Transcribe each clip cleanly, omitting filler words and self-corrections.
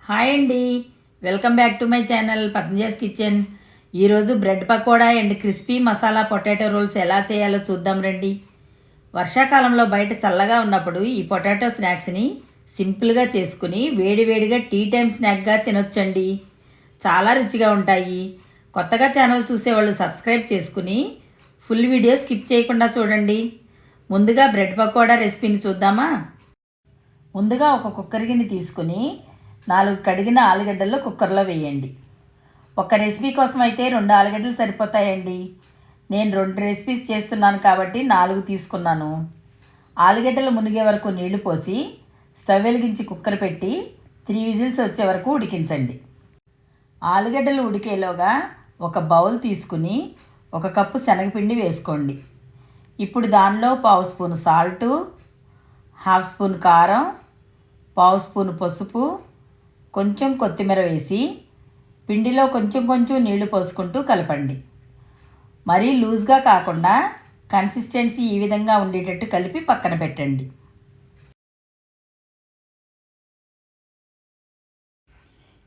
Hi అండి, welcome back to my channel Padmaja's kitchen. ఈరోజు bread pakoda and crispy masala potato rolls ఎలా చేయాలో చూద్దాం రండి. వర్షాకాలంలో బయట చల్లగా ఉన్నప్పుడు ఈ పొటాటో స్నాక్స్ని సింపుల్గా చేసుకుని వేడివేడిగా టీ టైం స్నాక్గా తినొచ్చండి. చాలా రుచిగా ఉంటాయి. కొత్తగా ఛానల్ చూసేవాళ్ళు సబ్స్క్రైబ్ చేసుకుని ఫుల్ వీడియో స్కిప్ చేయకుండా చూడండి. ముందుగా బ్రెడ్ పకోడా రెసిపీని చూద్దామా. ముందుగా ఒక కుక్కర్ గిన్నె తీసుకుని 4 కడిగిన ఆలుగడ్డలు కుక్కర్లో వేయండి. ఒక రెసిపీ కోసం అయితే 2 ఆలుగడ్డలు సరిపోతాయండి. నేను 2 రెసిపీస్ చేస్తున్నాను కాబట్టి 4 తీసుకున్నాను. ఆలుగడ్డలు మునిగే వరకు నీళ్లు పోసి స్టవ్ వెలిగించి కుక్కర్ పెట్టి 3 విజిల్స్ వచ్చే వరకు ఉడికించండి. ఆలుగడ్డలు ఉడికేలోగా ఒక బౌల్ తీసుకుని 1 కప్పు శనగపిండి వేసుకోండి. ఇప్పుడు దానిలో 1/2 స్పూన్ సాల్టు, 1/2 స్పూన్ కారం, 1/2 స్పూన్ పసుపు, కొంచెం కొత్తిమీర వేసి పిండిలో కొంచెం నీళ్లు పోసుకుంటూ కలపండి. మరీ లూజ్గా కాకుండా కన్సిస్టెన్సీ ఈ విధంగా ఉండేటట్టు కలిపి పక్కన పెట్టండి.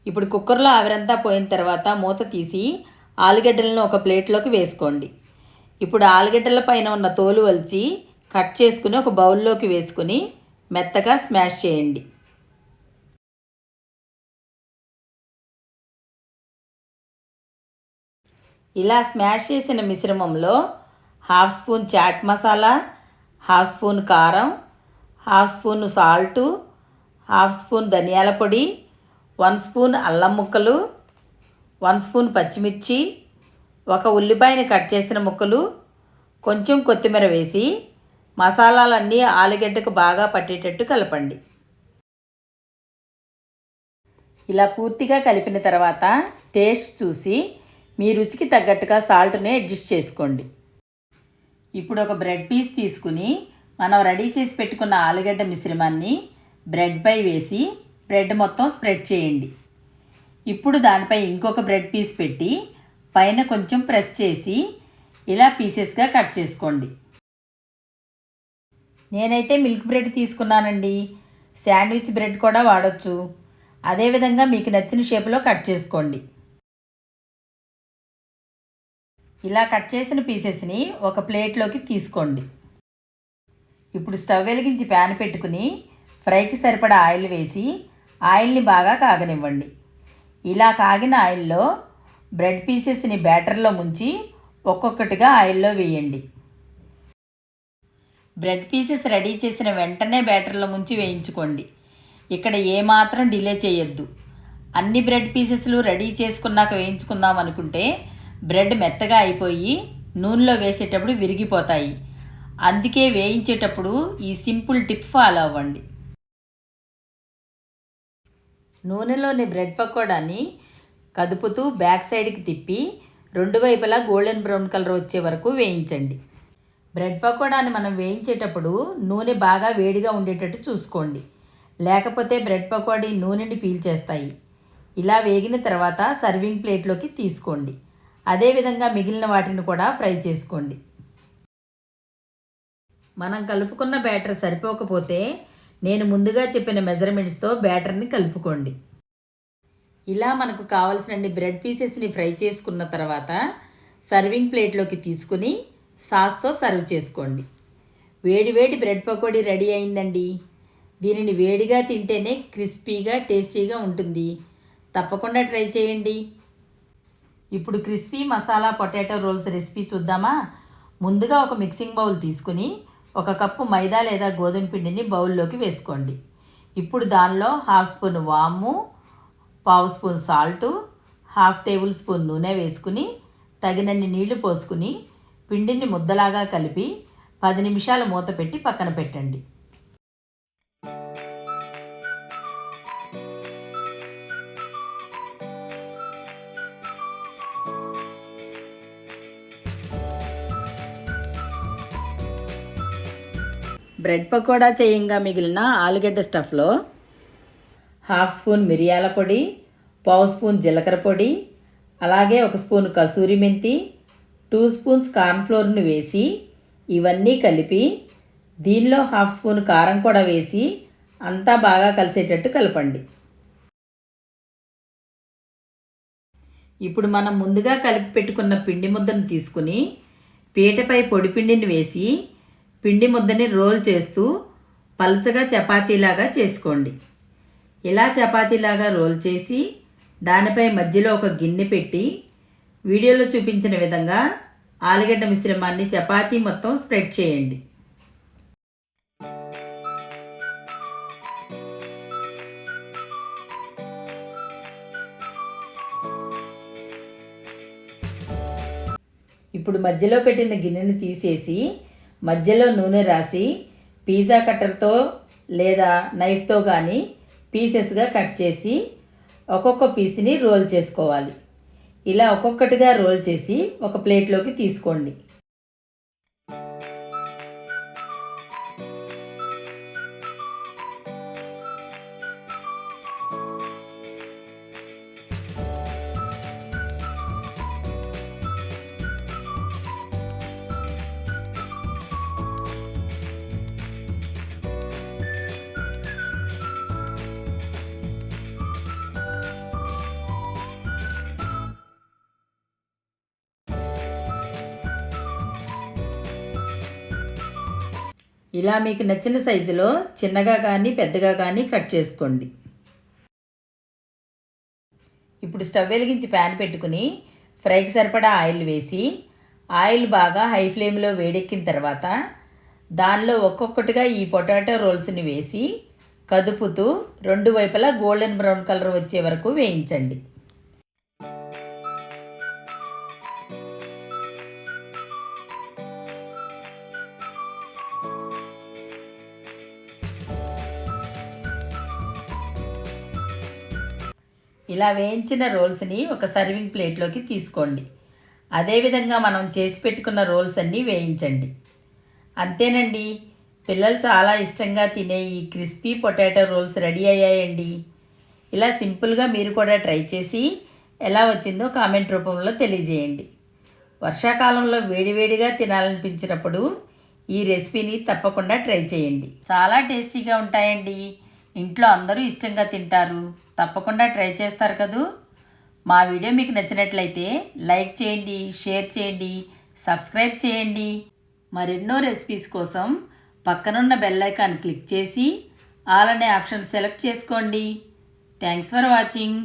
ఇప్పుడు కుక్కర్లో ఆవిరంతా పోయిన తర్వాత మూత తీసి ఆలుగడ్డలను ఒక ప్లేట్లోకి వేసుకోండి. ఇప్పుడు ఆలుగడ్డల పైన ఉన్న తోలు వలిచి కట్ చేసుకుని ఒక బౌల్లోకి వేసుకుని మెత్తగా స్మాష్ చేయండి. ఇలా స్మాష్ చేసిన మిశ్రమంలో 1/2 స్పూన్ చాట్ మసాలా, 1/2 స్పూన్ కారం, 1/2 స్పూన్ సాల్టు, 1/2 స్పూన్ ధనియాల పొడి, 1 స్పూన్ అల్లం ముక్కలు, 1 స్పూన్ పచ్చిమిర్చి, 1 ఉల్లిపాయని కట్ చేసిన ముక్కలు, కొంచెం కొత్తిమీర వేసి మసాలాలన్నీ ఆలుగడ్డకు బాగా పట్టేటట్టు కలపండి. ఇలా పూర్తిగా కలిపిన తర్వాత టేస్ట్ చూసి మీ రుచికి తగ్గట్టుగా సాల్ట్ని అడ్జస్ట్ చేసుకోండి. ఇప్పుడు ఒక బ్రెడ్ పీస్ తీసుకుని మనం రెడీ చేసి పెట్టుకున్న ఆలుగడ్డ మిశ్రమాన్ని బ్రెడ్పై వేసి బ్రెడ్ మొత్తం స్ప్రెడ్ చేయండి. ఇప్పుడు దానిపై ఇంకొక బ్రెడ్ పీస్ పెట్టి పైన కొంచెం ప్రెస్ చేసి ఇలా పీసెస్గా కట్ చేసుకోండి. నేనైతే మిల్క్ బ్రెడ్ తీసుకున్నానండి. శాండ్విచ్ బ్రెడ్ కూడా వాడచ్చు. అదేవిధంగా మీకు నచ్చిన షేప్లో కట్ చేసుకోండి. ఇలా కట్ చేసిన పీసెస్ని ఒక ప్లేట్లోకి తీసుకోండి. ఇప్పుడు స్టవ్ వెలిగించి ప్యాన్ పెట్టుకుని ఫ్రైకి సరిపడా ఆయిల్ వేసి ఆయిల్ని బాగా కాగనివ్వండి. ఇలా కాగిన ఆయిల్లో బ్రెడ్ పీసెస్ని బ్యాటర్లో ముంచి ఒక్కొక్కటిగా ఆయిల్లో వేయండి. బ్రెడ్ పీసెస్ రెడీ చేసిన వెంటనే బ్యాటర్లో ముంచి వేయించుకోండి. ఇక్కడ ఏమాత్రం డిలే చేయొద్దు. అన్ని బ్రెడ్ పీసెస్లు రెడీ చేసుకున్నాక వేయించుకుందాం అనుకుంటే బ్రెడ్ మెత్తగా అయిపోయి నూనెలో వేసేటప్పుడు విరిగిపోతాయి. అందుకే వేయించేటప్పుడు ఈ సింపుల్ టిప్ ఫాలో అవ్వండి. నూనెలోని బ్రెడ్ పకోడాని కదుపుతూ బ్యాక్ సైడ్కి తిప్పి 2 వైపులా గోల్డెన్ బ్రౌన్ కలర్ వచ్చే వరకు వేయించండి. బ్రెడ్ పకోడాని మనం వేయించేటప్పుడు నూనె బాగా వేడిగా ఉండేటట్టు చూసుకోండి. లేకపోతే బ్రెడ్ పకోడీ నూనెని పీల్చేస్తాయి. ఇలా వేగిన తర్వాత సర్వింగ్ ప్లేట్లోకి తీసుకోండి. అదేవిధంగా మిగిలిన వాటిని కూడా ఫ్రై చేసుకోండి. మనం కలుపుకున్న బ్యాటర్ సరిపోకపోతే నేను ముందుగా చెప్పిన మెజర్మెంట్స్తో బ్యాటర్ని కలుపుకోండి. ఇలా మనకు కావలసినన్ని బ్రెడ్ పీసెస్ని ఫ్రై చేసుకున్న తర్వాత సర్వింగ్ ప్లేట్లోకి తీసుకుని సాస్తో సర్వ్ చేసుకోండి. వేడి బ్రెడ్ పకోడీ రెడీ అయిందండి. దీనిని వేడిగా తింటేనే క్రిస్పీగా టేస్టీగా ఉంటుంది. తప్పకుండా ట్రై చేయండి. ఇప్పుడు crispy masala potato roles recipe చూద్దామా. ముందుగా ఒక మిక్సింగ్ బౌల్ తీసుకుని 1 కప్పు మైదా లేదా గోధుమ పిండిని బౌల్లోకి వేసుకోండి. ఇప్పుడు దానిలో 1/2 స్పూన్ వాము, 1/2 స్పూన్ సాల్టు, 1/2 టేబుల్ స్పూన్ నూనె వేసుకుని తగినన్ని నీళ్లు పోసుకుని పిండిని ముద్దలాగా కలిపి 10 నిమిషాలు మూత పెట్టి పక్కన పెట్టండి. బ్రెడ్ పకోడా చేయంగా మిగిలిన ఆలుగడ్డ స్టఫ్లో 1/2 స్పూన్ మిరియాల పొడి, 1/2 స్పూన్ జీలకర్ర పొడి, అలాగే 1 స్పూన్ కసూరి మెంతి, 2 స్పూన్స్ కార్న్ఫ్లోర్ని వేసి ఇవన్నీ కలిపి దీనిలో హాఫ్ స్పూన్ కారం కూడా వేసి అంతా బాగా కలిసేటట్టు కలపండి. ఇప్పుడు మనం ముందుగా కలిపి పెట్టుకున్న పిండి ముద్దను తీసుకుని పీటపై పొడి పిండిని వేసి పిండి ముద్దని రోల్ చేస్తూ పలుచగా చపాతీలాగా చేసుకోండి. ఇలా చపాతీలాగా రోల్ చేసి దానిపై మధ్యలో ఒక గిన్నె పెట్టి వీడియోలో చూపించిన విధంగా ఆలుగడ్డ మిశ్రమాన్ని చపాతీ మొత్తం స్ప్రెడ్ చేయండి. ఇప్పుడు మధ్యలో పెట్టిన గిన్నెని తీసేసి మధ్యలో నూనె రాసి పిజ్జా కట్టర్తో లేదా నైఫ్తో కానీ పీసెస్గా కట్ చేసి ఒక్కొక్క పీస్ని రోల్ చేసుకోవాలి. ఇలా ఒక్కొక్కటిగా రోల్ చేసి ఒక ప్లేట్లోకి తీసుకోండి. ఇలా మీకు నచ్చిన సైజులో చిన్నగా కానీ పెద్దగా కానీ కట్ చేసుకోండి. ఇప్పుడు స్టవ్ వెలిగించి ప్యాన్ పెట్టుకుని ఫ్రైకి సరిపడా ఆయిల్ వేసి ఆయిల్ బాగా హై ఫ్లేమ్లో వేడెక్కిన తర్వాత దానిలో ఒక్కొక్కటిగా ఈ పొటాటో రోల్స్ని వేసి కదుపుతూ రెండు వైపులా గోల్డెన్ బ్రౌన్ కలర్ వచ్చే వరకు వేయించండి. ఇలా వేయించిన రోల్స్ని ఒక సర్వింగ్ ప్లేట్లోకి తీసుకోండి. అదేవిధంగా మనం చేసి పెట్టుకున్న రోల్స్ అన్నీ వేయించండి. అంతేనండి, పిల్లలు చాలా ఇష్టంగా తినే ఈ క్రిస్పీ పొటాటో రోల్స్ రెడీ అయ్యాయండి. ఇలా సింపుల్గా మీరు కూడా ట్రై చేసి ఎలా వచ్చిందో కామెంట్ రూపంలో తెలియజేయండి. వర్షాకాలంలో వేడివేడిగా తినాలనిపించినప్పుడు ఈ రెసిపీని తప్పకుండా ట్రై చేయండి. చాలా టేస్టీగా ఉంటాయండి. ఇంట్లో అందరూ ఇష్టంగా తింటారు. తప్పకుండా ట్రై చేస్తారు కదూ. మా వీడియో మీకు నచ్చినట్లయితే లైక్ చేయండి, షేర్ చేయండి, సబ్స్క్రైబ్ చేయండి. మరెన్నో రెసిపీస్ కోసం పక్కనున్న బెల్ ఐకాన్ క్లిక్ చేసి ఆల్ అనే ఆప్షన్ సెలెక్ట్ చేసుకోండి. Thanks for watching.